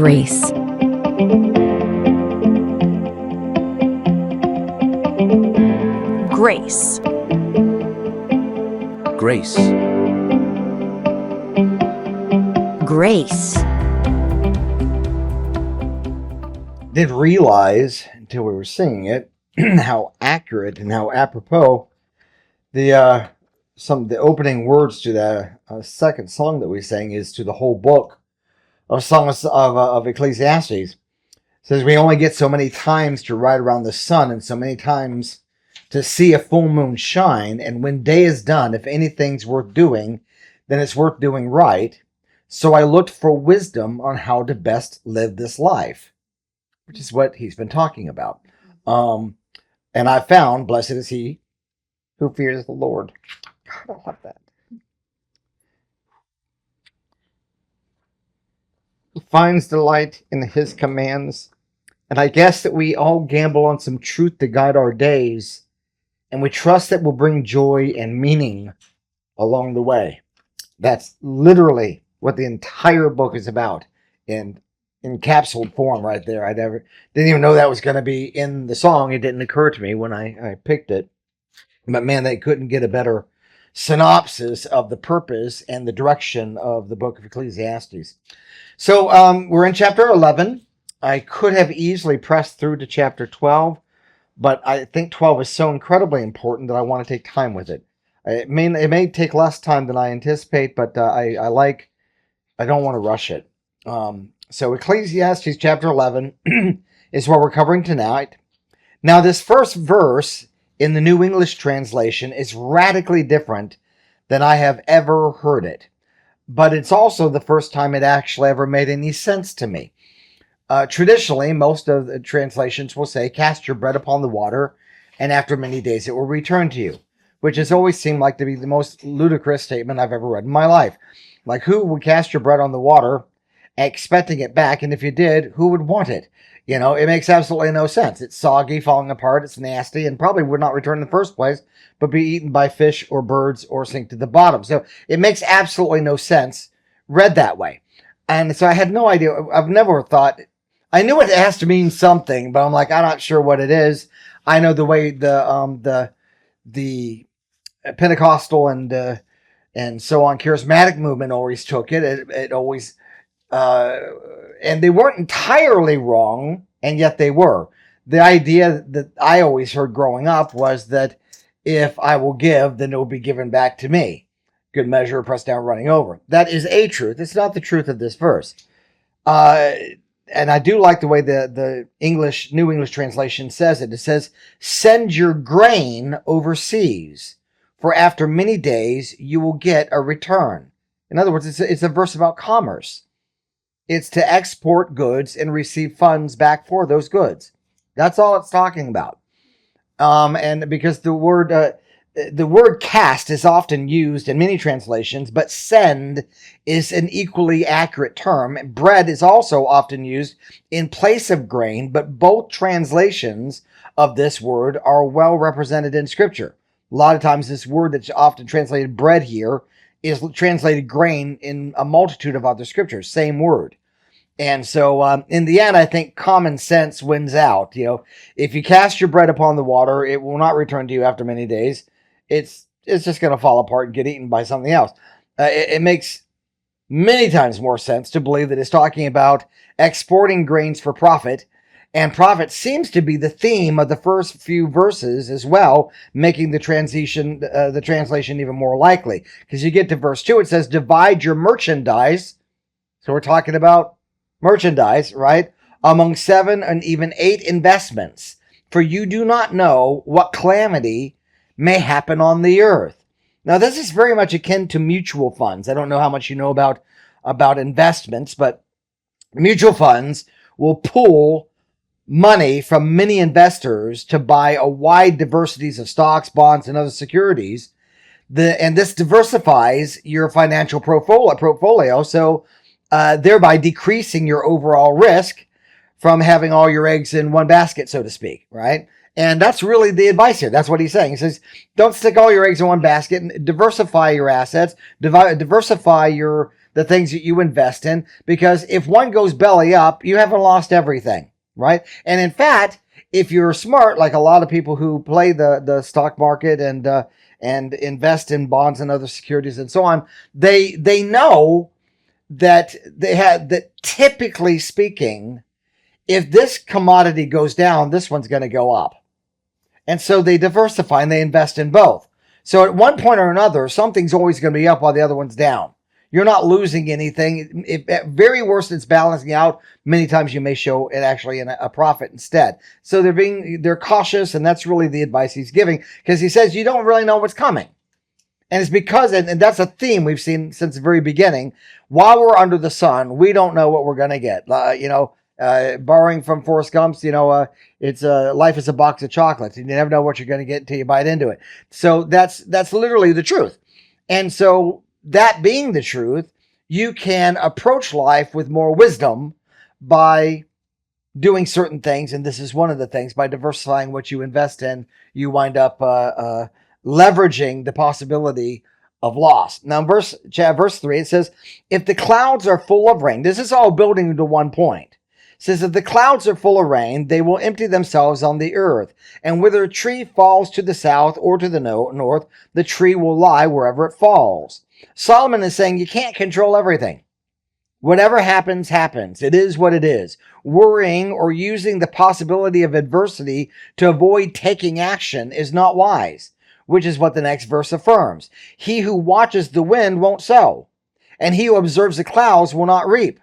grace. Grace. Grace. Grace. Didn't realize until we were singing it how accurate and how apropos the opening words to the second song that we sang is to the whole book of songs of Ecclesiastes. It says we only get so many times to ride around the sun and so many times to see a full moon shine, and when day is done, if anything's worth doing, then it's worth doing right. So I looked for wisdom on how to best live this life, which is what he's been talking about. And I found, blessed is he who fears the Lord. God, I love that. Who finds delight in his commands. And I guess that we all gamble on some truth to guide our days, and we trust that will bring joy and meaning along the way. That's literally what the entire book is about in capsuled form right there. I didn't even know that was going to be in the song. It didn't occur to me when I picked it. But man, they couldn't get a better synopsis of the purpose and the direction of the book of Ecclesiastes. So we're in chapter 11. I could have easily pressed through to chapter 12, but I think 12 is so incredibly important that I want to take time with it. It may take less time than I anticipate, but I don't want to rush it. So Ecclesiastes chapter 11 is what we're covering tonight. Now, this first verse in the New English translation is radically different than I have ever heard it. But it's also the first time it actually ever made any sense to me. Traditionally, most of the translations will say, cast your bread upon the water, and after many days it will return to you, which has always seemed like to be the most ludicrous statement I've ever read in my life. Like, who would cast your bread on the water expecting it back? And if you did, who would want it? You know, it makes absolutely no sense. It's soggy, falling apart, it's nasty, and probably would not return in the first place, but be eaten by fish or birds or sink to the bottom. So it makes absolutely no sense read that way. And so I had no idea. I've never thought, I knew it has to mean something, but I'm like, I'm not sure what it is. I know the way the Pentecostal and so on charismatic movement always took it. It always, and they weren't entirely wrong, and yet they were. The idea that I always heard growing up was that if I will give, then it will be given back to me. Good measure, pressed down, running over. That is a truth. It's not the truth of this verse. And I do like the way the New English translation says it. It says, send your grain overseas, for after many days you will get a return. In other words, it's a verse about commerce. It's to export goods and receive funds back for those goods. That's all it's talking about. And because the word cast is often used in many translations, but send is an equally accurate term. Bread is also often used in place of grain, but both translations of this word are well represented in Scripture. A lot of times this word that's often translated bread here is translated grain in a multitude of other scriptures, same word. And so in the end, I think common sense wins out. You know, if you cast your bread upon the water, it will not return to you after many days. It's just going to fall apart and get eaten by something else. It makes many times more sense to believe that it's talking about exporting grains for profit, and profit seems to be the theme of the first few verses as well, making the translation even more likely. Because you get to verse 2, it says, divide your merchandise. So we're talking about merchandise, right? Among 7 and even 8 investments, for you do not know what calamity may happen on the earth. Now, this is very much akin to mutual funds. I don't know how much you know about investments, but mutual funds will pool money from many investors to buy a wide diversities of stocks, bonds, and other securities. And this diversifies your financial portfolio, so thereby decreasing your overall risk from having all your eggs in one basket, so to speak, right? And that's really the advice here. That's what he's saying. He says, don't stick all your eggs in one basket, and diversify your assets, diversify your the things that you invest in, because if one goes belly up, you haven't lost everything, right? And in fact, if you're smart, like a lot of people who play the stock market and invest in bonds and other securities and so on, they know that typically speaking, if this commodity goes down, this one's going to go up. And so they diversify and they invest in both. So at one point or another, something's always going to be up while the other one's down. You're not losing anything. If at very worst, it's balancing out. Many times you may show it actually in a profit instead. So they're cautious, and that's really the advice he's giving, because he says you don't really know what's coming. And it's because, and that's a theme we've seen since the very beginning, while we're under the sun, we don't know what we're going to get. Borrowing from Forrest Gump's, it's life is a box of chocolates, and you never know what you're going to get until you bite into it. So that's literally the truth. And so that being the truth, you can approach life with more wisdom by doing certain things. And this is one of the things: by diversifying what you invest in, you wind up leveraging the possibility of loss. Now, verse 3, it says, if the clouds are full of rain, this is all building to one point. It says, if the clouds are full of rain, they will empty themselves on the earth. And whether a tree falls to the south or to the north, the tree will lie wherever it falls. Solomon is saying you can't control everything. Whatever happens, happens. It is what it is. Worrying or using the possibility of adversity to avoid taking action is not wise, which is what the next verse affirms. He who watches the wind won't sow, and he who observes the clouds will not reap.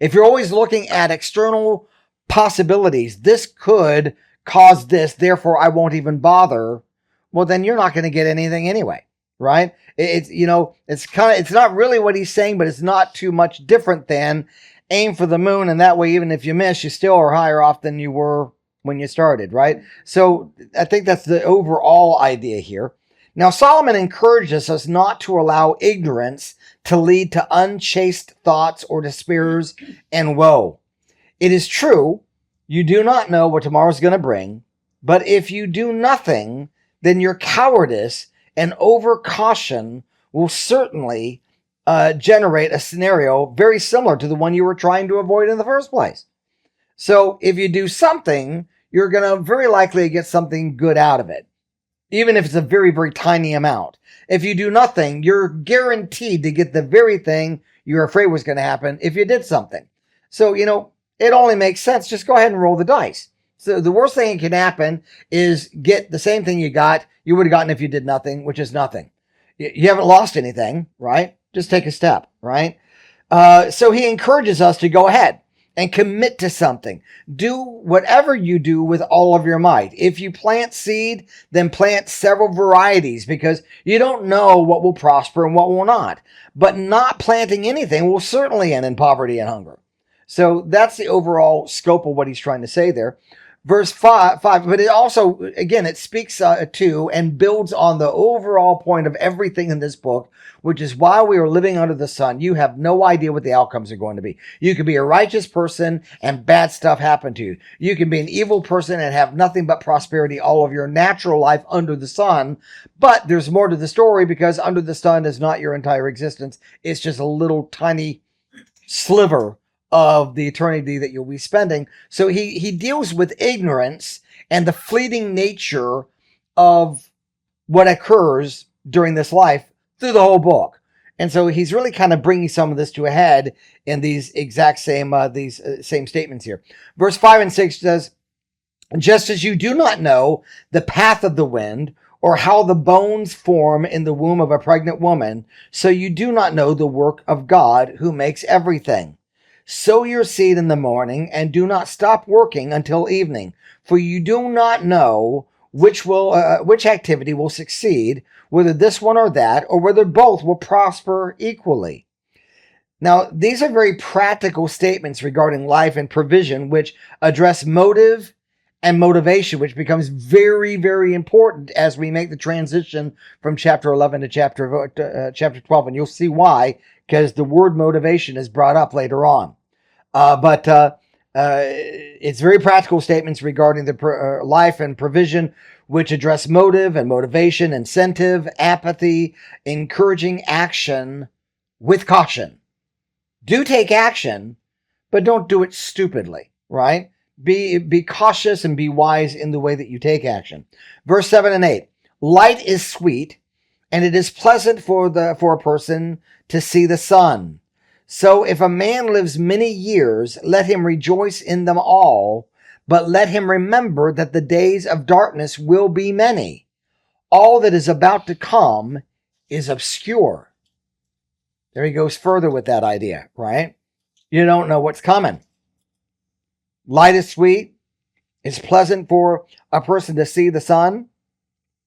If you're always looking at external possibilities, this could cause this, therefore I won't even bother, well, then you're not going to get anything anyway, right? It's not really what he's saying, but it's not too much different than aim for the moon, and that way, even if you miss, you still are higher off than you were when you started, right? So I think that's the overall idea here. Now, Solomon encourages us not to allow ignorance to lead to unchaste thoughts or despairs and woe. It is true, you do not know what tomorrow's going to bring, but if you do nothing, then your cowardice and overcaution will certainly generate a scenario very similar to the one you were trying to avoid in the first place. So if you do something, you're going to very likely get something good out of it, even if it's a very, very tiny amount. If you do nothing, you're guaranteed to get the very thing you're afraid was going to happen if you did something. So, it only makes sense. Just go ahead and roll the dice. So the worst thing that can happen is get the same thing you would have gotten if you did nothing, which is nothing. You haven't lost anything, right? Just take a step, right? So he encourages us to go ahead and commit to something. Do whatever you do with all of your might. If you plant seed, then plant several varieties, because you don't know what will prosper and what will not. But not planting anything will certainly end in poverty and hunger. So that's the overall scope of what he's trying to say there. Verse 5, but it also, again, it speaks to and builds on the overall point of everything in this book, which is while we are living under the sun, you have no idea what the outcomes are going to be. You can be a righteous person and bad stuff happen to you. You can be an evil person and have nothing but prosperity all of your natural life under the sun. But there's more to the story, because under the sun is not your entire existence. It's just a little tiny sliver of the eternity that you'll be spending. So he deals with ignorance and the fleeting nature of what occurs during this life through the whole book. And so he's really kind of bringing some of this to a head in these exact same same statements here. Verse 5 and 6 says, just as you do not know the path of the wind, or how the bones form in the womb of a pregnant woman, so you do not know the work of God who makes everything. Sow your seed in the morning, and do not stop working until evening, for you do not know which activity will succeed, whether this one or that, or whether both will prosper equally. Now, these are very practical statements regarding life and provision, which address motive and motivation, which becomes very, very important as we make the transition from chapter 11 to chapter 12. And you'll see why, because the word motivation is brought up later on. But it's very practical statements regarding the life and provision, which address motive and motivation, incentive, apathy, encouraging action, with caution. Do take action, but don't do it stupidly, right? Be cautious and be wise in the way that you take action. Verse 7 and 8. Light is sweet, and it is pleasant for a person to see the sun. So if a man lives many years, let him rejoice in them all, but let him remember that the days of darkness will be many. All that is about to come is obscure. There he goes further with that idea, right? You don't know what's coming. Light is sweet. It's pleasant for a person to see the sun,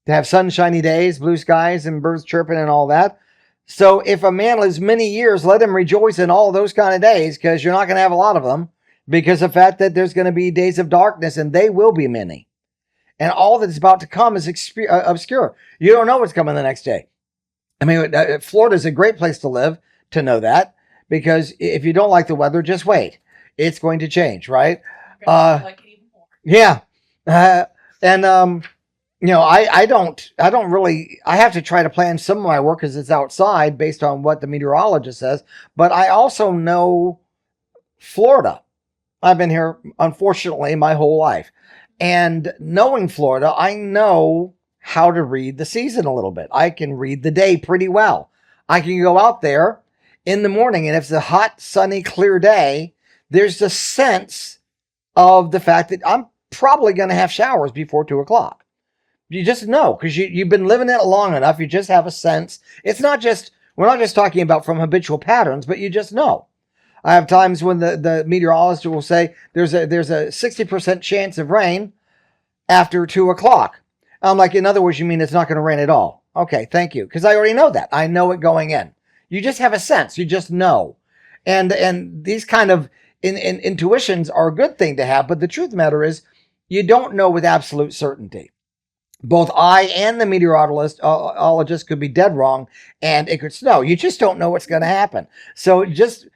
to have sunshiny days, blue skies, and birds chirping and all that. So if a man lives many years, let him rejoice in all those kind of days, because you're not going to have a lot of them, because of the fact that there's going to be days of darkness, and they will be many. And all that's about to come is obscure. You don't know what's coming the next day. I mean, Florida is a great place to live, to know that, because if you don't like the weather, just wait. It's going to change, right? Like it even more. Yeah. I don't really, I have to try to plan some of my work because it's outside based on what the meteorologist says. But I also know Florida. I've been here, unfortunately, my whole life. And knowing Florida, I know how to read the season a little bit. I can read the day pretty well. I can go out there in the morning, and if it's a hot, sunny, clear day, there's a sense of the fact that I'm probably going to have showers before 2 o'clock. You just know, because you've been living it long enough. You just have a sense. It's not just, we're not just talking about from habitual patterns, but you just know. I have times when the meteorologist will say there's a 60% chance of rain after 2 o'clock. I'm like, in other words, you mean it's not going to rain at all? Okay, thank you. Because I already know that. I know it going in. You just have a sense. You just know. And these kind of intuitions are a good thing to have. But the truth of the matter is, you don't know with absolute certainty. Both I and the meteorologist could be dead wrong, and it could snow. You just don't know what's going to happen. So just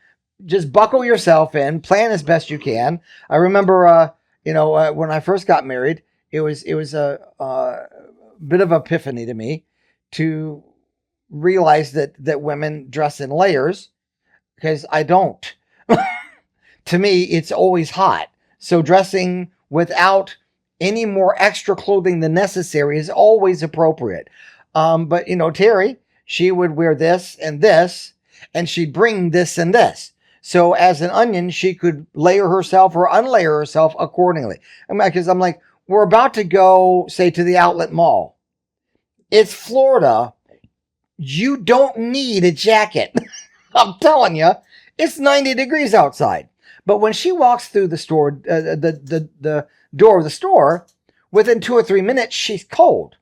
buckle yourself in, plan as best you can. I remember, when I first got married, it was a bit of an epiphany to me to realize that women dress in layers, because I don't. To me, it's always hot. So dressing without any more extra clothing than necessary is always appropriate. But Terry, she would wear this, and she'd bring this and this. So as an onion, she could layer herself or unlayer herself accordingly. Because I'm like, we're about to go, say, to the outlet mall. It's Florida. You don't need a jacket. I'm telling you, it's 90 degrees outside. But when she walks through the store, the door of the store, within 2 or 3 minutes, she's cold.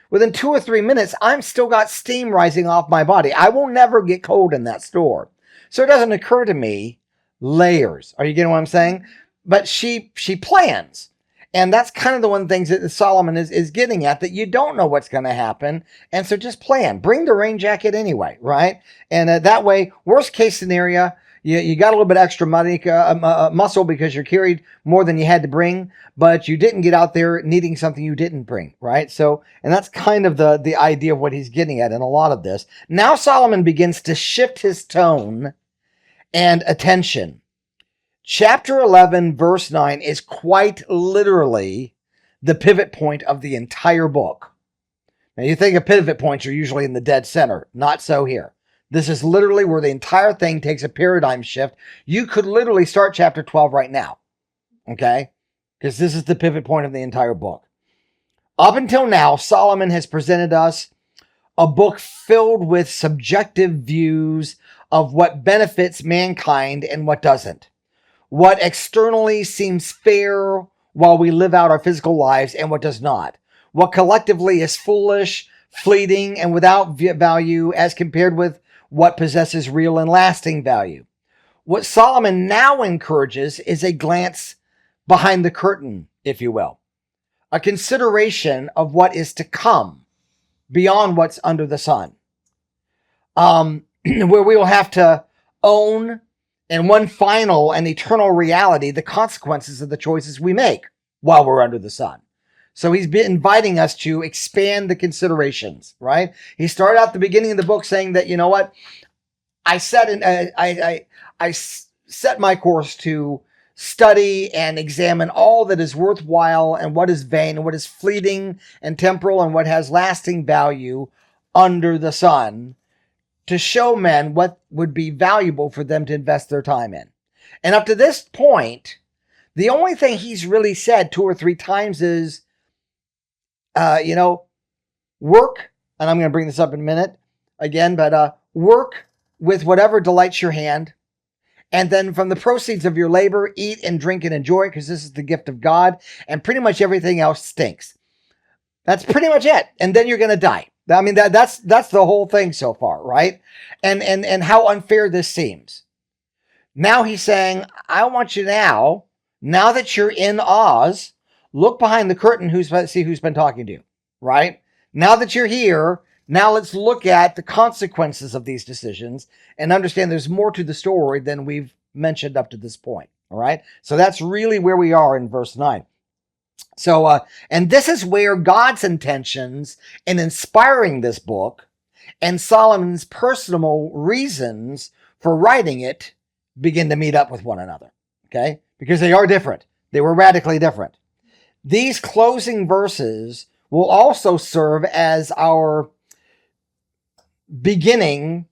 Within 2 or 3 minutes, I'm still got steam rising off my body. I will never get cold in that store. So it doesn't occur to me, layers. Are you getting what I'm saying? But she plans. And that's kind of the one things that Solomon is getting at, that you don't know what's going to happen. And so just plan. Bring the rain jacket anyway, right? And that way, worst case scenario, you got a little bit extra money, muscle, because you carried more than you had to bring, but you didn't get out there needing something you didn't bring, right? So, and that's kind of the idea of what he's getting at in a lot of this. Now Solomon begins to shift his tone and attention. Chapter 11, verse 9 is quite literally the pivot point of the entire book. Now you think of pivot points are usually in the dead center. Not so here. This is literally where the entire thing takes a paradigm shift. You could literally start chapter 12 right now. Okay? Because this is the pivot point of the entire book. Up until now, Solomon has presented us a book filled with subjective views of what benefits mankind and what doesn't. What externally seems fair while we live out our physical lives and what does not. What collectively is foolish, fleeting, and without value as compared with what possesses real and lasting value. What Solomon now encourages is a glance behind the curtain, if you will. A consideration of what is to come beyond what's under the sun. Where we will have to own in one final and eternal reality the consequences of the choices we make while we're under the sun. So he's been inviting us to expand the considerations, right? He started out at the beginning of the book saying that, you know what? I set my course to study and examine all that is worthwhile and what is vain and what is fleeting and temporal and what has lasting value under the sun, to show men what would be valuable for them to invest their time in. And up to this point, the only thing he's really said 2 or 3 times is, work, and I'm going to bring this up in a minute again, but work with whatever delights your hand. And then from the proceeds of your labor, eat and drink and enjoy, because this is the gift of God. And pretty much everything else stinks. That's pretty much it. And then you're going to die. I mean, that's the whole thing so far, right? And how unfair this seems. Now he's saying, I want you now that you're in Oz, look behind the curtain, see who's been talking to you, right? Now that you're here, now let's look at the consequences of these decisions and understand there's more to the story than we've mentioned up to this point, all right? So that's really where we are in verse 9. So, and this is where God's intentions in inspiring this book and Solomon's personal reasons for writing it begin to meet up with one another, okay? Because they are different. They were radically different. These closing verses will also serve as our beginning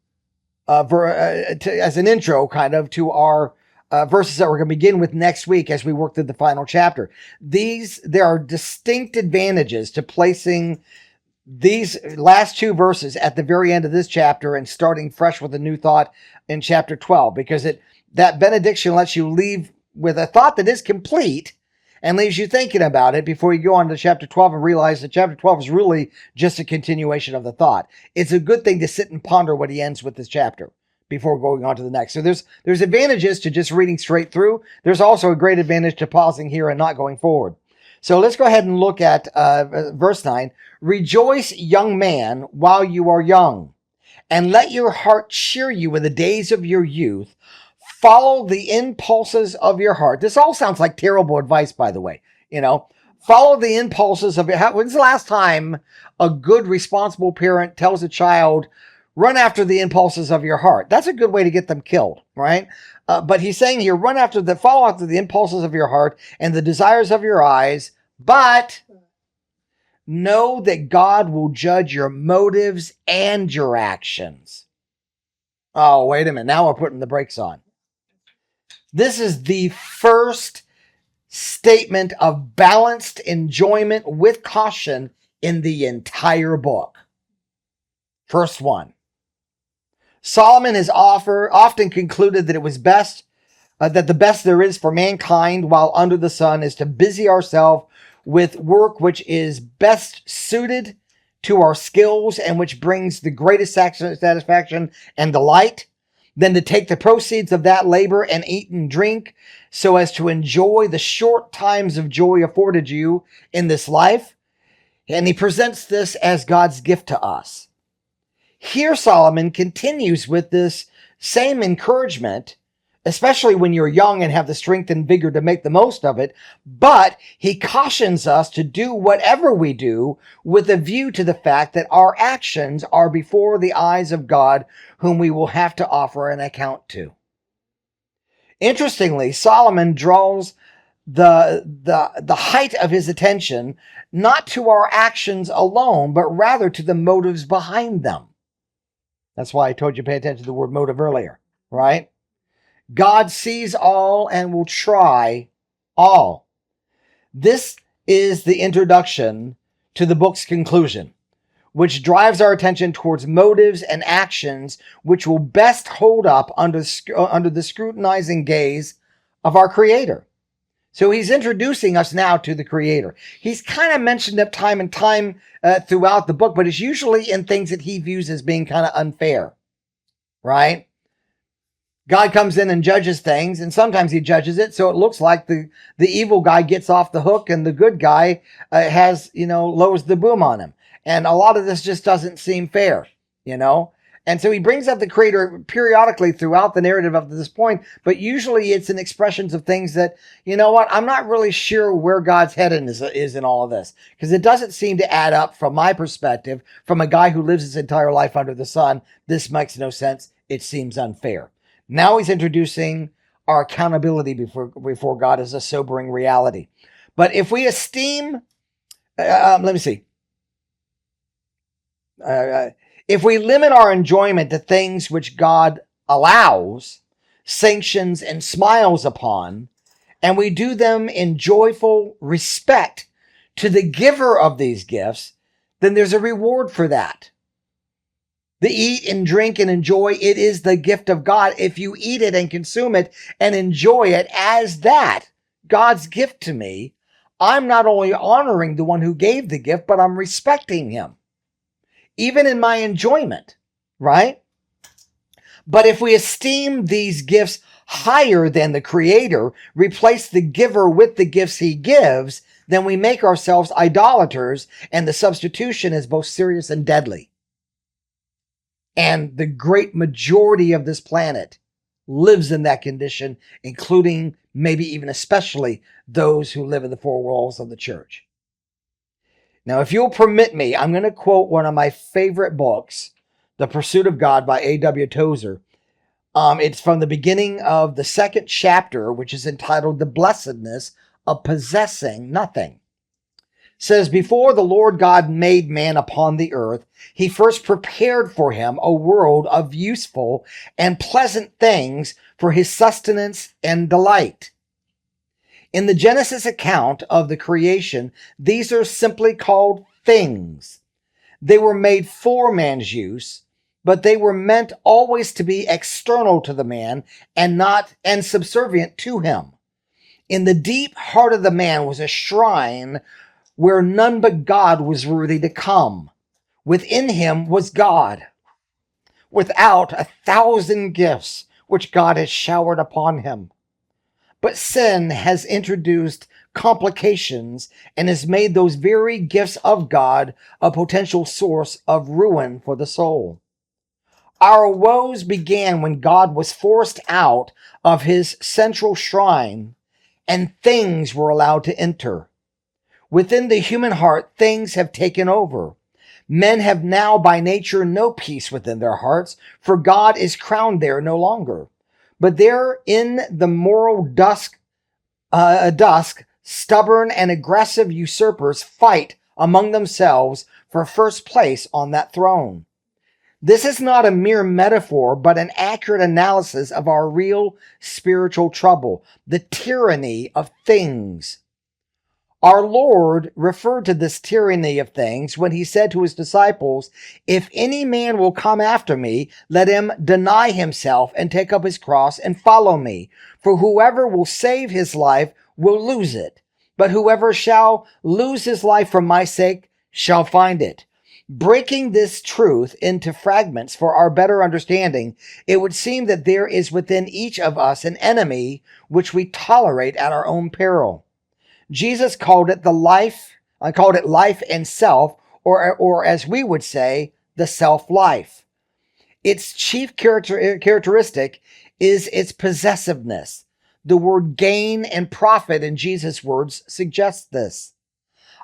as an intro kind of to our verses that we're going to begin with next week as we work through the final chapter. There are distinct advantages to placing these last 2 verses at the very end of this chapter and starting fresh with a new thought in chapter 12, because that benediction lets you leave with a thought that is complete and leaves you thinking about it before you go on to chapter 12 and realize that chapter 12 is really just a continuation of the thought. It's a good thing to sit and ponder what he ends with this chapter before going on to the next. So there's advantages to just reading straight through. There's also a great advantage to pausing here and not going forward. So let's go ahead and look at verse 9. Rejoice, young man, while you are young, and let your heart cheer you in the days of your youth. Follow the impulses of your heart. This all sounds like terrible advice, by the way. Follow the impulses of your heart. When's the last time a good, responsible parent tells a child, run after the impulses of your heart? That's a good way to get them killed, right? But he's saying here, follow after the impulses of your heart and the desires of your eyes, but know that God will judge your motives and your actions. Oh, wait a minute. Now we're putting the brakes on. This is the first statement of balanced enjoyment with caution in the entire book. First one. Solomon has often concluded that it was best, that the best there is for mankind while under the sun is to busy ourselves with work which is best suited to our skills and which brings the greatest satisfaction and delight, than to take the proceeds of that labor and eat and drink so as to enjoy the short times of joy afforded you in this life. And he presents this as God's gift to us. Here Solomon continues with this same encouragement, especially when you're young and have the strength and vigor to make the most of it. But he cautions us to do whatever we do with a view to the fact that our actions are before the eyes of God, whom we will have to offer an account to. Interestingly, Solomon draws the height of his attention not to our actions alone, but rather to the motives behind them. That's why I told you to pay attention to the word motive earlier, right? God sees all and will try all. This is the introduction to the book's conclusion, which drives our attention towards motives and actions which will best hold up under the scrutinizing gaze of our Creator. So he's introducing us now to the Creator. He's kind of mentioned it time and time throughout the book, but it's usually in things that he views as being kind of unfair, right? God comes in and judges things, and sometimes he judges it so it looks like the evil guy gets off the hook and the good guy lowers the boom on him. And a lot of this just doesn't seem fair, And so he brings up the Creator periodically throughout the narrative up to this point, but usually it's in expressions of things that, I'm not really sure where God's head is in all of this, because it doesn't seem to add up from my perspective, from a guy who lives his entire life under the sun. This makes no sense. it seems unfair. Now he's introducing our accountability before God as a sobering reality. But if we esteem, let me see. If we limit our enjoyment to things which God allows, sanctions, and smiles upon, and we do them in joyful respect to the giver of these gifts, then there's a reward for that. The eat and drink and enjoy, it is the gift of God. If you eat it and consume it and enjoy it as that, God's gift to me, I'm not only honoring the one who gave the gift, but I'm respecting him, even in my enjoyment, right? But if we esteem these gifts higher than the Creator, replace the giver with the gifts he gives, then we make ourselves idolaters, and the substitution is both serious and deadly. And the great majority of this planet lives in that condition, including maybe even especially those who live in the four walls of the church. Now, if you'll permit me, I'm going to quote one of my favorite books, The Pursuit of God by A.W. Tozer. It's from the beginning of the second chapter, which is entitled The Blessedness of Possessing Nothing. It says, before the Lord God made man upon the earth, he first prepared for him a world of useful and pleasant things for his sustenance and delight. In the Genesis account of the creation, these are simply called things. They were made for man's use, but they were meant always to be external to the man and subservient to him. In the deep heart of the man was a shrine where none but God was worthy to come. Within him was God, without 1,000 gifts which God has showered upon him. But sin has introduced complications and has made those very gifts of God a potential source of ruin for the soul. Our woes began when God was forced out of his central shrine and things were allowed to enter. Within the human heart, things have taken over. Men have now by nature no peace within their hearts, for God is crowned there no longer. But there in the moral dusk, stubborn and aggressive usurpers fight among themselves for first place on that throne. This is not a mere metaphor, but an accurate analysis of our real spiritual trouble, the tyranny of things. Our Lord referred to this tyranny of things when he said to his disciples, if any man will come after me, let him deny himself and take up his cross and follow me. For whoever will save his life will lose it, but whoever shall lose his life for my sake shall find it. Breaking this truth into fragments for our better understanding, it would seem that there is within each of us an enemy which we tolerate at our own peril. Jesus called it life and self, or as we would say, the self-life. Its chief characteristic is its possessiveness. The word gain and profit in Jesus' words suggests this.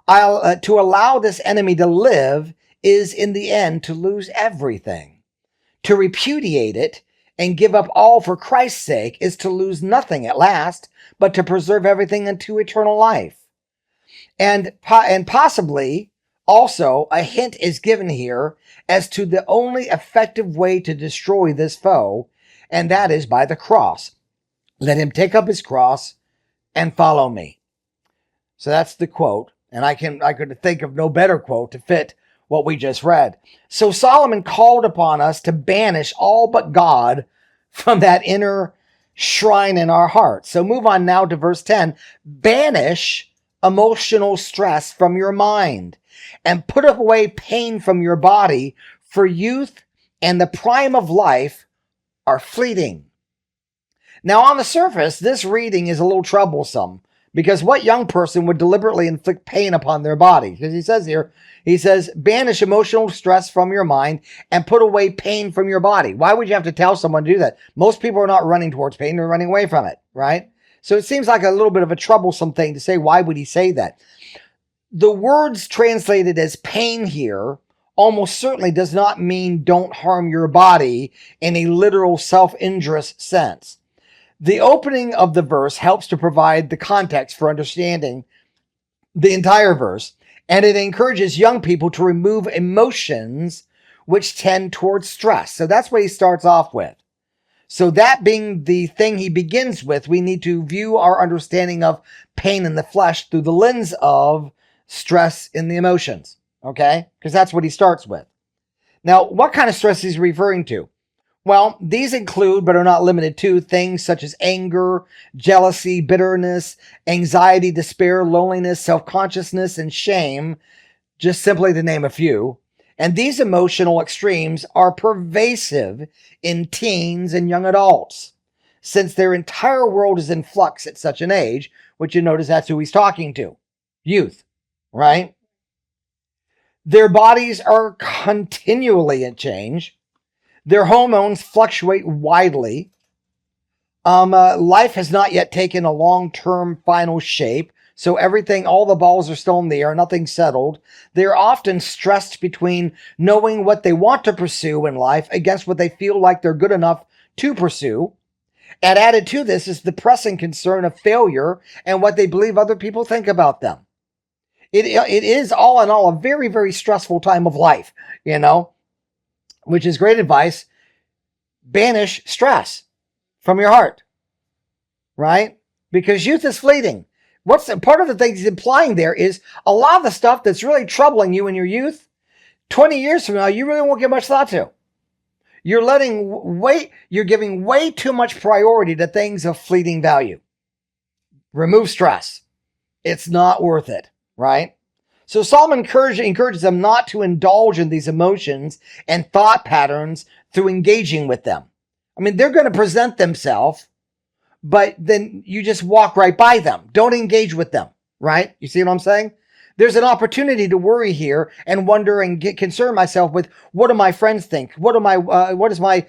To allow this enemy to live is in the end to lose everything. To repudiate it and give up all for Christ's sake is to lose nothing at last, but to preserve everything unto eternal life. And possibly also a hint is given here as to the only effective way to destroy this foe, and that is by the cross. Let him take up his cross and follow me. So that's the quote, and I could think of no better quote to fit what we just read. So Solomon called upon us to banish all but God from that inner shrine in our hearts. So move on now to verse 10. Banish emotional stress from your mind and put away pain from your body, for youth and the prime of life are fleeting. Now on the surface, this reading is a little troublesome, because what young person would deliberately inflict pain upon their body? Because he says, banish emotional stress from your mind and put away pain from your body. Why would you have to tell someone to do that? Most people are not running towards pain, they're running away from it, right? So it seems like a little bit of a troublesome thing to say. Why would he say that? The words translated as pain here almost certainly does not mean don't harm your body in a literal self-injurious sense. The opening of the verse helps to provide the context for understanding the entire verse, and it encourages young people to remove emotions which tend towards stress. So that's what he starts off with. So that being the thing he begins with, we need to view our understanding of pain in the flesh through the lens of stress in the emotions, okay? Because that's what he starts with. Now, what kind of stress is he referring to? Well, these include, but are not limited to, things such as anger, jealousy, bitterness, anxiety, despair, loneliness, self-consciousness, and shame, just simply to name a few. And these emotional extremes are pervasive in teens and young adults, since their entire world is in flux at such an age, which you notice that's who he's talking to. Youth, right? Their bodies are continually in change. Their hormones fluctuate widely. Life has not yet taken a long-term final shape. So everything, all the balls are still in the air, nothing's settled. They're often stressed between knowing what they want to pursue in life against what they feel like they're good enough to pursue. And added to this is the pressing concern of failure and what they believe other people think about them. It is all in all a very, very stressful time of life, which is great advice. Banish stress from your heart, right? Because youth is fleeting. Part of the things he's implying there is a lot of the stuff that's really troubling you in your youth, 20 years from now, you really won't give much thought to. You're giving way too much priority to things of fleeting value. Remove stress. It's not worth it, right? So Solomon encourages them not to indulge in these emotions and thought patterns through engaging with them. I mean, they're going to present themselves, but then you just walk right by them. Don't engage with them, right? You see what I'm saying? There's an opportunity to worry here and wonder and concern myself with, what do my friends think? What does my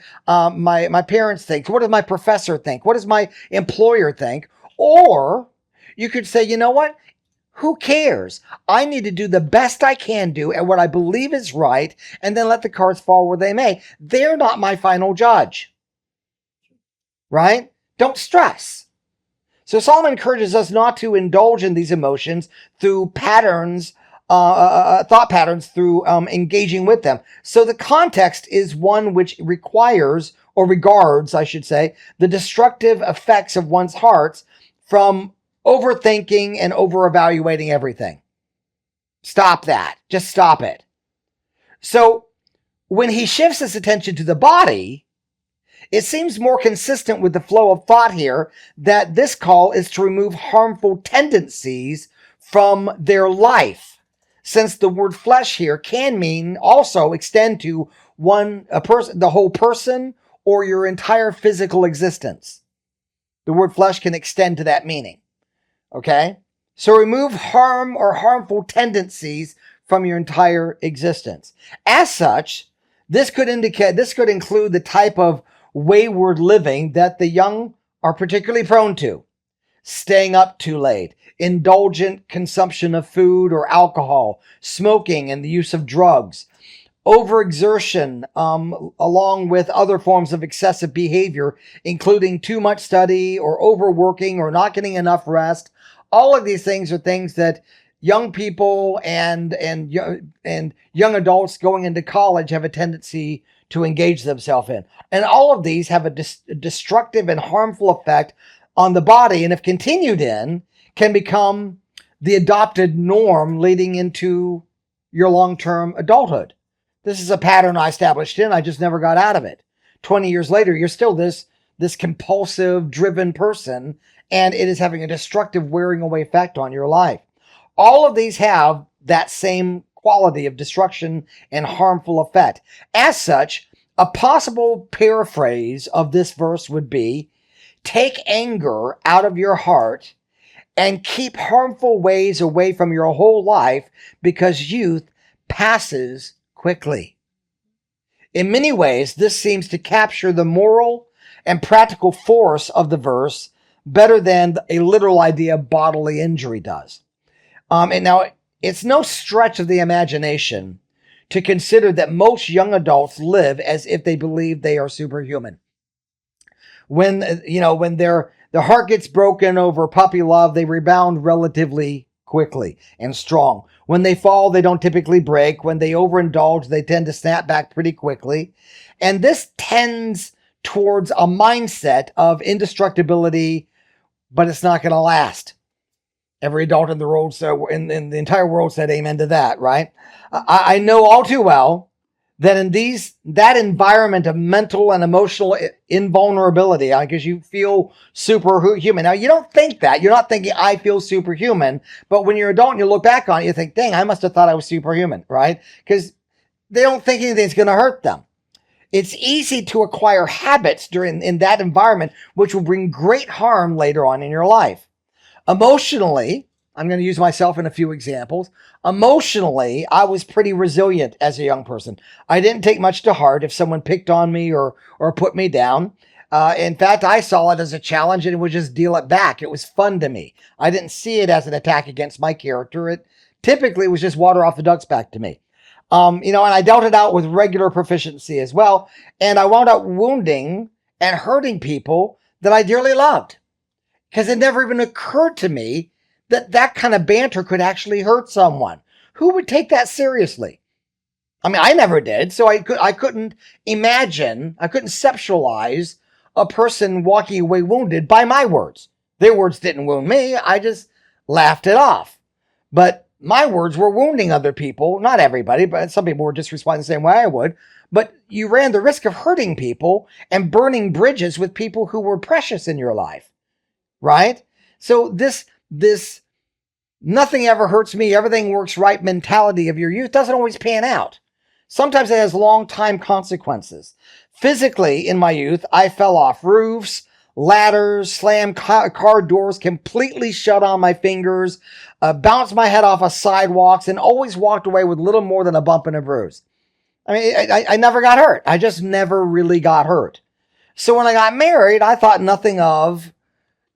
parents think? What does my professor think? What does my employer think? Or you could say, you know what? Who cares? I need to do the best I can do at what I believe is right, and then let the cards fall where they may. They're not my final judge, right? Don't stress. So Solomon encourages us not to indulge in these emotions through patterns, thought patterns, through engaging with them. So the context is one which regards, I should say, the destructive effects of one's hearts from overthinking and over-evaluating everything. Stop that. Just stop it. So when he shifts his attention to the body, it seems more consistent with the flow of thought here that this call is to remove harmful tendencies from their life, since the word flesh here can mean also extend to the whole person, or your entire physical existence. The word flesh can extend to that meaning. Okay? So remove harm or harmful tendencies from your entire existence. As such, this could include the type of wayward living that the young are particularly prone to. Staying up too late, indulgent consumption of food or alcohol, smoking and the use of drugs, overexertion, along with other forms of excessive behavior, including too much study or overworking or not getting enough rest. All of these things are things that young people and young adults going into college have a tendency to engage themselves in. And all of these have a destructive and harmful effect on the body, and if continued in, can become the adopted norm leading into your long-term adulthood. This is a pattern I established in. I just never got out of it. 20 years later, you're still this compulsive, driven person, and it is having a destructive, wearing away effect on your life. All of these have that same quality of destruction and harmful effect. As such, a possible paraphrase of this verse would be, take anger out of your heart and keep harmful ways away from your whole life, because youth passes quickly. In many ways, this seems to capture the moral and practical force of the verse better than a literal idea of bodily injury does. And now, it's no stretch of the imagination to consider that most young adults live as if they believe they are superhuman. When their heart gets broken over puppy love, they rebound relatively quickly and strong. When they fall, they don't typically break. When they overindulge, they tend to snap back pretty quickly. And this tends towards a mindset of indestructibility, but it's not going to last. Every adult in the world, in the entire world, said amen to that, right? I know all too well that in that environment of mental and emotional invulnerability, I guess you feel superhuman. Now, you don't think that. You're not thinking, I feel superhuman. But when you're an adult and you look back on it, you think, dang, I must have thought I was superhuman, right? Because they don't think anything's going to hurt them. It's easy to acquire habits in that environment, which will bring great harm later on in your life. Emotionally, I'm going to use myself in a few examples. Emotionally, I was pretty resilient as a young person. I didn't take much to heart if someone picked on me or put me down. In fact, I saw it as a challenge and would just deal it back. It was fun to me. I didn't see it as an attack against my character. It typically was just water off the duck's back to me. And I dealt it out with regular proficiency as well. And I wound up wounding and hurting people that I dearly loved. Because it never even occurred to me that kind of banter could actually hurt someone. Who would take that seriously? I mean, I never did. So I couldn't imagine, I couldn't conceptualize a person walking away wounded by my words. Their words didn't wound me. I just laughed it off. But my words were wounding other people. Not everybody, but some people were just responding the same way I would. But you ran the risk of hurting people and burning bridges with people who were precious in your life. Right? So this nothing ever hurts me, everything works right mentality of your youth doesn't always pan out. Sometimes it has long time consequences. Physically, in my youth, I fell off roofs, ladders, slammed car doors, completely shut on my fingers, bounced my head off of sidewalks, and always walked away with little more than a bump and a bruise. I mean, I never got hurt. I just never really got hurt. So when I got married, I thought nothing of,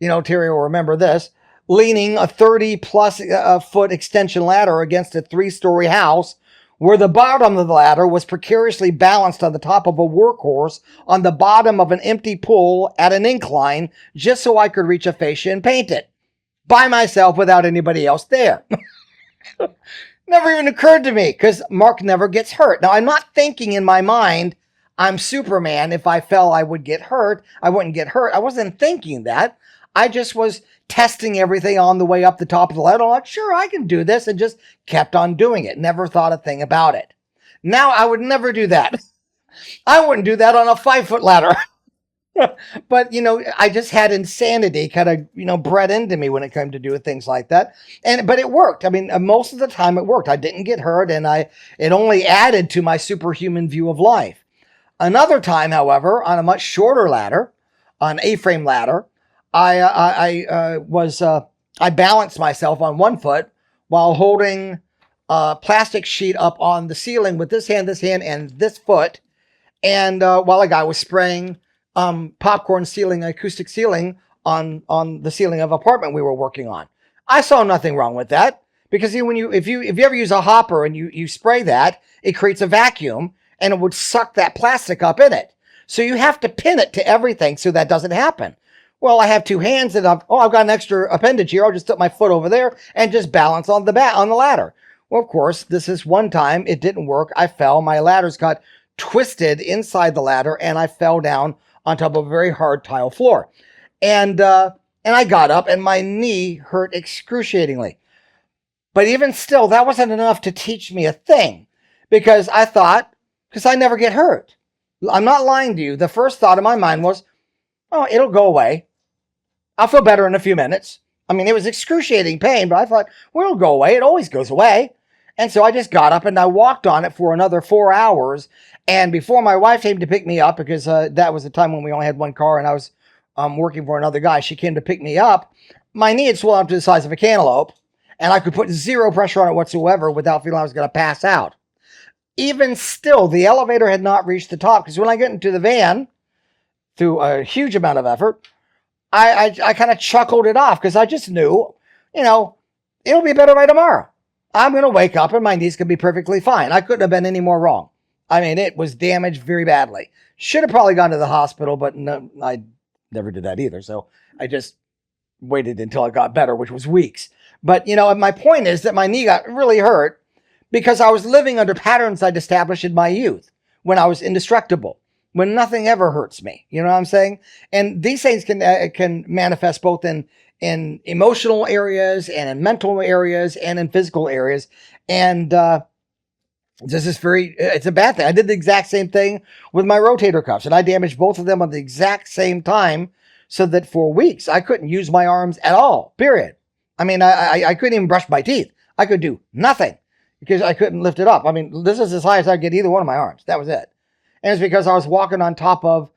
Terry will remember this, leaning a 30-plus foot extension ladder against a 3-story house where the bottom of the ladder was precariously balanced on the top of a workhorse on the bottom of an empty pool at an incline just so I could reach a fascia and paint it by myself without anybody else there. Never even occurred to me because Mark never gets hurt. Now, I'm not thinking in my mind, I'm Superman. If I fell, I would get hurt. I wouldn't get hurt. I wasn't thinking that. I just was testing everything on the way up the top of the ladder. I'm like, sure, I can do this, and just kept on doing it. Never thought a thing about it. Now, I would never do that. I wouldn't do that on a 5-foot ladder. But, I just had insanity kind of, bred into me when it came to doing things like that. But it worked. I mean, most of the time it worked. I didn't get hurt, and it only added to my superhuman view of life. Another time, however, on a much shorter ladder, on an A-frame ladder, I balanced myself on one foot while holding a plastic sheet up on the ceiling with this hand, and this foot. And while a guy was spraying popcorn acoustic ceiling on the ceiling of an apartment we were working on. I saw nothing wrong with that because if you ever use a hopper and you spray that, it creates a vacuum and it would suck that plastic up in it. So you have to pin it to everything so that doesn't happen. Well, I have 2 hands and I've got an extra appendage here. I'll just put my foot over there and just balance on the ladder. Well, of course, this is one time it didn't work. I fell. My ladders got twisted inside the ladder and I fell down on top of a very hard tile floor. And I got up and my knee hurt excruciatingly. But even still, that wasn't enough to teach me a thing because I never get hurt. I'm not lying to you. The first thought in my mind was, oh, it'll go away. I'll feel better in a few minutes. I mean, it was excruciating pain, but I thought, well, it'll go away. It always goes away. And so I just got up and I walked on it for another 4 hours. And before my wife came to pick me up, because that was the time when we only had one car and I was working for another guy, she came to pick me up. My knee had swollen up to the size of a cantaloupe, and I could put zero pressure on it whatsoever without feeling I was going to pass out. Even still, the elevator had not reached the top, because when I get into the van, through a huge amount of effort, I kind of chuckled it off, because I just knew, it'll be better by tomorrow. I'm going to wake up and my knees could be perfectly fine. I couldn't have been any more wrong. I mean, it was damaged very badly. Should have probably gone to the hospital, but no, I never did that either. So I just waited until it got better, which was weeks. But, my point is that my knee got really hurt because I was living under patterns I'd established in my youth when I was indestructible, when nothing ever hurts me. You know what I'm saying? And these things can manifest both in emotional areas and in mental areas and in physical areas. And it's a bad thing. I did the exact same thing with my rotator cuffs, and I damaged both of them at the exact same time, so that for weeks I couldn't use my arms at all, period. I mean, I couldn't even brush my teeth. I could do nothing because I couldn't lift it up. I mean, this is as high as I get either one of my arms. That was it. And it's because I was walking on top of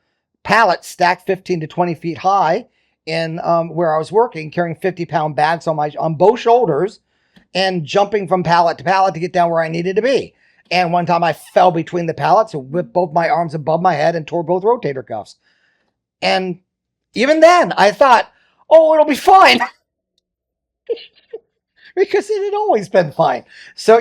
pallets stacked 15 to 20 feet high in where I was working, carrying 50-pound bags on both shoulders and jumping from pallet to pallet to get down where I needed to be. And one time I fell between the pallets and whipped both my arms above my head and tore both rotator cuffs. And even then I thought, oh, it'll be fine. Because it had always been fine. So,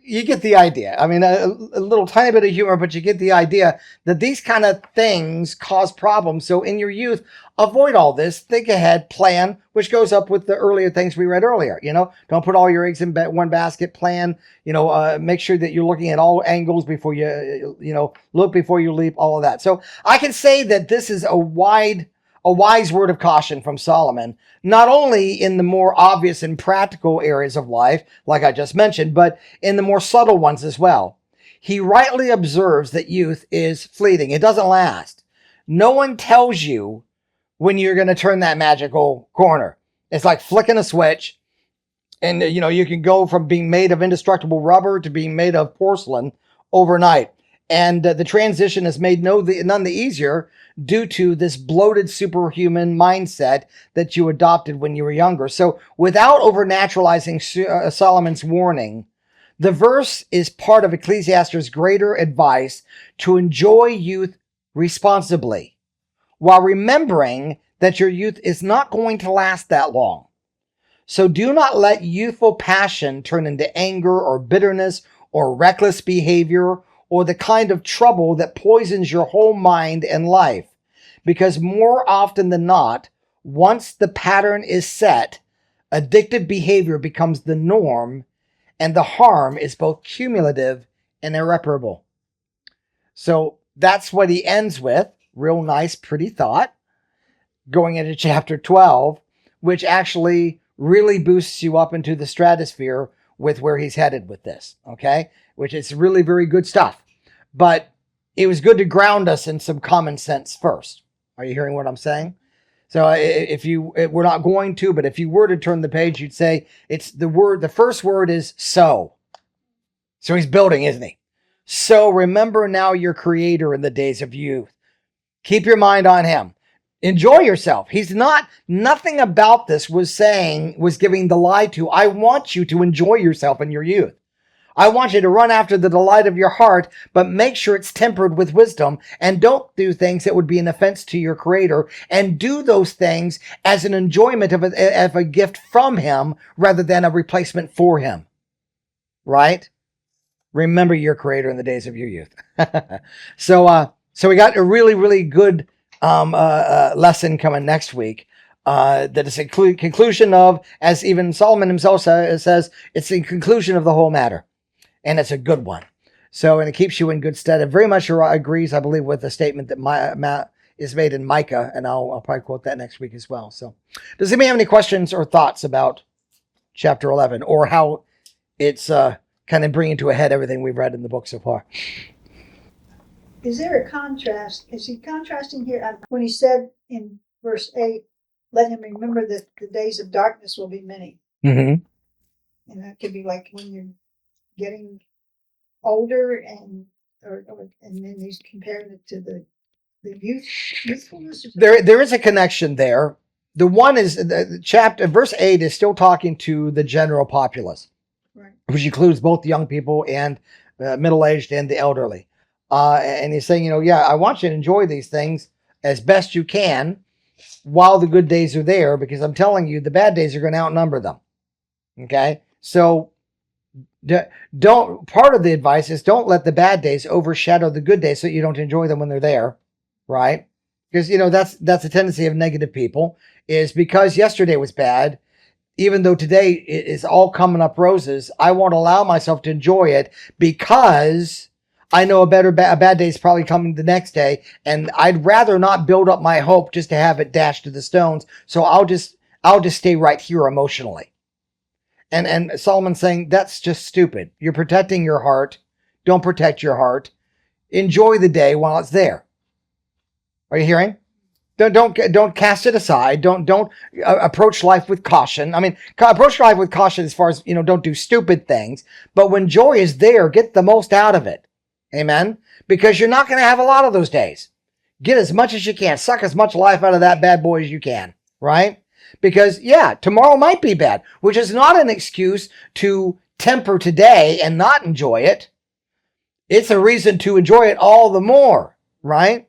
you get the idea. I mean, a little tiny bit of humor, but you get the idea that these kind of things cause problems. So in your youth, avoid all this. Think ahead, plan, which goes up with the earlier things we read earlier. Don't put all your eggs in one basket. Plan, make sure that you're looking at all angles before you, look before you leap, all of that. So I can say that this is a wise word of caution from Solomon, not only in the more obvious and practical areas of life, like I just mentioned, but in the more subtle ones as well. He rightly observes that youth is fleeting. It doesn't last. No one tells you when you're going to turn that magical corner. It's like flicking a switch, and you can go from being made of indestructible rubber to being made of porcelain overnight. And the transition is made none the easier due to this bloated superhuman mindset that you adopted when you were younger. So without overnaturalizing Solomon's warning, the verse is part of Ecclesiastes' greater advice to enjoy youth responsibly, while remembering that your youth is not going to last that long. So do not let youthful passion turn into anger or bitterness or reckless behavior, or the kind of trouble that poisons your whole mind and life. Because more often than not, once the pattern is set, addictive behavior becomes the norm, and the harm is both cumulative and irreparable. So that's what he ends with. Real nice, pretty thought. Going into chapter 12, which actually really boosts you up into the stratosphere with where he's headed with this, okay? Which is really very good stuff. But it was good to ground us in some common sense first. Are you hearing what I'm saying? So we're not going to, but if you were to turn the page, you'd say the first word is so. So he's building, isn't he? So remember now your Creator in the days of youth. Keep your mind on him. Enjoy yourself. Nothing about this was giving the lie to, I want you to enjoy yourself in your youth. I want you to run after the delight of your heart, but make sure it's tempered with wisdom, and don't do things that would be an offense to your Creator, and do those things as an enjoyment of a gift from him rather than a replacement for him. Right? Remember your Creator in the days of your youth. So we got a really, really good lesson coming next week. That is a conclusion of, as even Solomon himself says, it's the conclusion of the whole matter. And it's a good one. So, and it keeps you in good stead. It very much agrees, I believe, with the statement that is made in Micah, and I'll probably quote that next week as well. So, does anybody have any questions or thoughts about chapter 11, or how it's kind of bringing to a head everything we've read in the book so far? Is there a contrast? Is he contrasting here when he said in verse 8, let him remember that the days of darkness will be many? Mm-hmm. And that could be like when you're getting older, and then he's comparing it to the youthfulness. There is a connection there. The one is verse 8 is still talking to the general populace, right, which includes both young people and middle-aged and the elderly. And he's saying, I want you to enjoy these things as best you can while the good days are there, because I'm telling you, the bad days are going to outnumber them. Okay? So Don't, part of the advice is don't let the bad days overshadow the good days so you don't enjoy them when they're there, right? Because, that's a tendency of negative people, is because yesterday was bad, even though today is all coming up roses, I won't allow myself to enjoy it because I know a bad day is probably coming the next day, and I'd rather not build up my hope just to have it dashed to the stones. So I'll just stay right here emotionally. And Solomon's saying that's just stupid. You're protecting your heart. Don't protect your heart. Enjoy the day while it's there. Are you hearing? Don't cast it aside. Don't approach life with caution. I mean, approach life with caution as far as, don't do stupid things. But when joy is there, get the most out of it. Amen? Because you're not going to have a lot of those days. Get as much as you can. Suck as much life out of that bad boy as you can. Right? Because, tomorrow might be bad, which is not an excuse to temper today and not enjoy it. It's a reason to enjoy it all the more, right?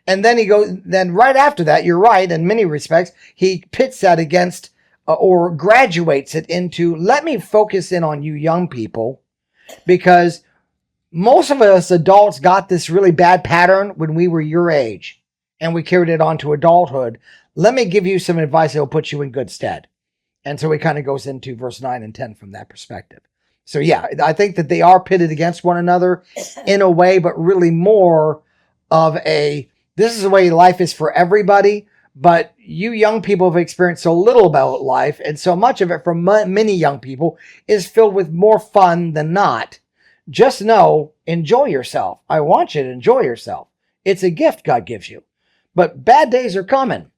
And then right after that, you're right, in many respects, he pits that against or graduates it into, let me focus in on you young people, because most of us adults got this really bad pattern when we were your age and we carried it on to adulthood. Let me give you some advice that will put you in good stead. And so he kind of goes into verse 9 and 10 from that perspective. So I think that they are pitted against one another in a way, but really more of this is the way life is for everybody. But you young people have experienced so little about life, and so much of it for many young people is filled with more fun than not. Just know, enjoy yourself. I want you to enjoy yourself. It's a gift God gives you. But bad days are coming.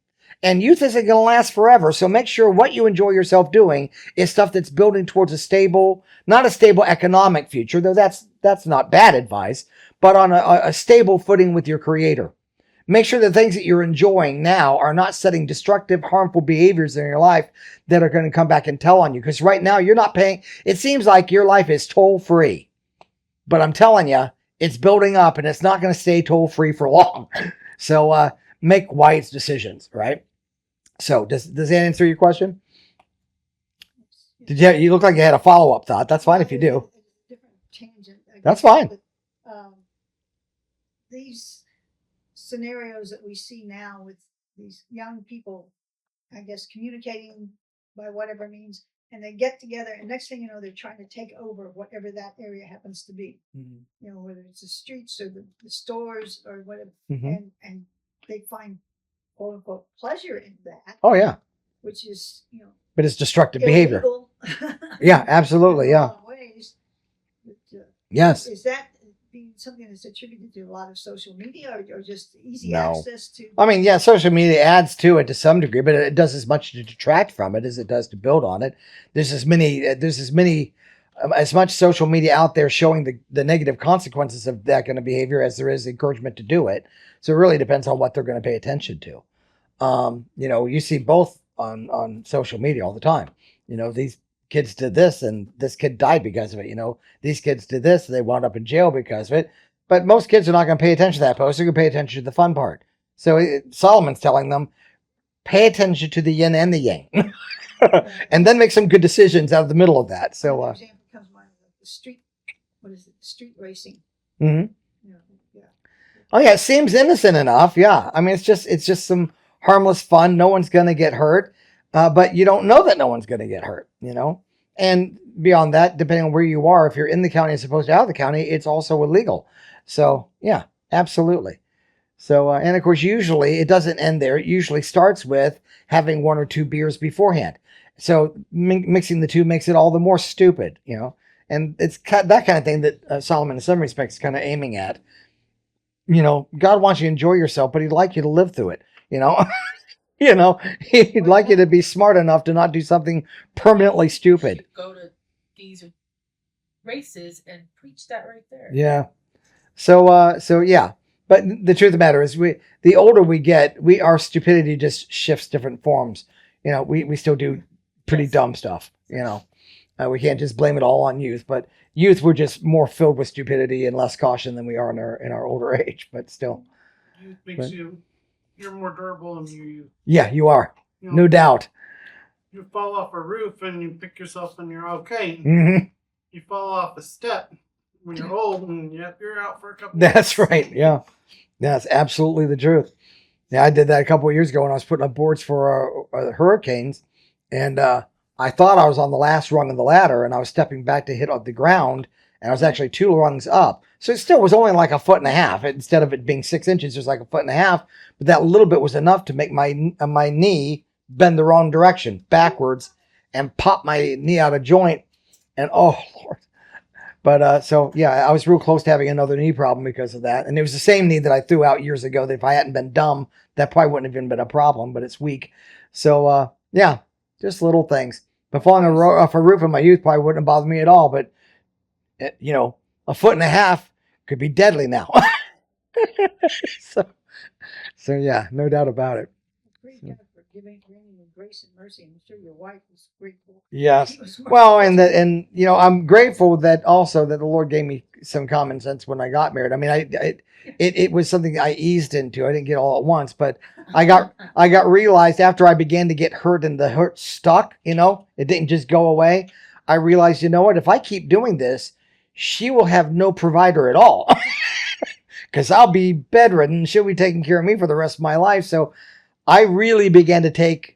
And youth isn't going to last forever. So make sure what you enjoy yourself doing is stuff that's building towards not a stable economic future, though that's not bad advice, but on a stable footing with your Creator. Make sure the things that you're enjoying now are not setting destructive, harmful behaviors in your life that are going to come back and tell on you. Because right now you're not paying. It seems like your life is toll free, but I'm telling you, it's building up and it's not going to stay toll free for long. So make wise decisions, right? So does that answer your question? You look like you had a follow-up thought. That's fine if you do. Different tangent. That's fine. But, these scenarios that we see now with these young people, I guess, communicating by whatever means, and they get together, and next thing you know, they're trying to take over whatever that area happens to be. Mm-hmm. Whether it's the streets or the stores or whatever, Mm-hmm. and they find quote unquote pleasure in that. Oh yeah. Which is, but it's destructive behavior. Yeah, absolutely. Yeah. Ways. But, yes. Is that being something that's attributed to a lot of social media or just easy No. access to? I mean, social media adds to it to some degree, but it does as much to detract from it as it does to build on it. There's as much social media out there showing the negative consequences of that kind of behavior as there is encouragement to do it. So it really depends on what they're going to pay attention to. You see both on social media all the time. These kids did this and this kid died because of it. These kids did this and they wound up in jail because of it. But most kids are not going to pay attention to that post. They're going to pay attention to the fun part. So Solomon's telling them, pay attention to the yin and the yang. And then make some good decisions out of the middle of that. So, example comes to mind, the street, what is it? Street racing. Mm-hmm. Yeah. Oh yeah, it seems innocent enough. Yeah, I mean it's just some harmless fun. No one's gonna get hurt, but you don't know that no one's gonna get hurt. And beyond that, depending on where you are, if you're in the county as opposed to out of the county, it's also illegal. So yeah, absolutely. So and of course, usually it doesn't end there. It usually starts with having one or two beers beforehand. So mixing the two makes it all the more stupid. And it's that kind of thing that Solomon, in some respects, is kind of aiming at. God wants you to enjoy yourself, but he'd like you to live through it. He'd like you to be smart enough to not do something permanently stupid. Go to these races and preach that right there. Yeah. So yeah. But the truth of the matter is, the older we get, our stupidity just shifts different forms. We still do pretty dumb stuff. We can't just blame it all on youth, but youth, we're just more filled with stupidity and less caution than we are in our older age, but still. Youth makes you're more durable than you. Yeah, you are. No doubt. You fall off a roof and you pick yourself and you're okay. Mm-hmm. you fall off a step when you're old, and yep, you're out for a couple. That's weeks. right. Yeah. That's absolutely the truth. Yeah, I did that a couple of years ago when I was putting up boards for hurricanes, and I thought I was on the last rung of the ladder, and I was stepping back to hit the ground, and I was actually 2 rungs up. So it still was only like a foot and a half. Instead of it being 6 inches, it was like a foot and a half. But that little bit was enough to make my knee bend the wrong direction, backwards, and pop my knee out of joint. And oh Lord. But so yeah, I was real close to having another knee problem because of that. And it was the same knee that I threw out years ago. That if I hadn't been dumb, that probably wouldn't have even been a problem. But it's weak. So yeah, just little things. But falling off a roof in my youth probably wouldn't have bothered me at all. But you know, a foot and a half could be deadly now. so yeah, no doubt about it. Praise God for giving you grace and mercy. I'm sure your wife was grateful. Yes. She was Well, and you know, I'm grateful that also that the Lord gave me some common sense when I got married. I mean, it was something I eased into. I didn't get all at once, but I got realized after I began to get hurt and the hurt stuck, you know, it didn't just go away. I realized, you know what, if I keep doing this, she will have no provider at all. Because I'll be bedridden. She'll be taking care of me for the rest of my life. So I really began to take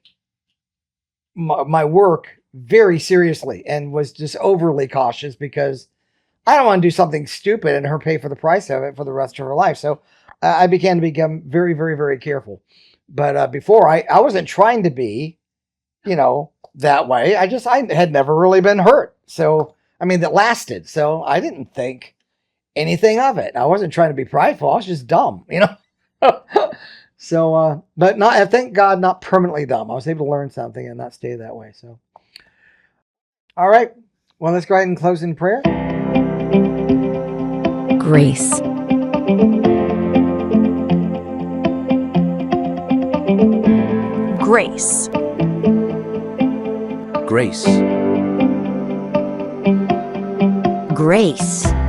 my work very seriously and was just overly cautious because I don't want to do something stupid and her pay for the price of it for the rest of her life. So I began to become very, very, very careful. But before, I wasn't trying to be, you know, that way. I had never really been hurt. So, I mean, that lasted. So I didn't think anything of it. I wasn't trying to be prideful. I was just dumb, you know. So, but not, thank God, not permanently dumb. I was able to learn something and not stay that way. So, all right. Well, let's go ahead and close in prayer. Grace. Grace. Grace. Grace.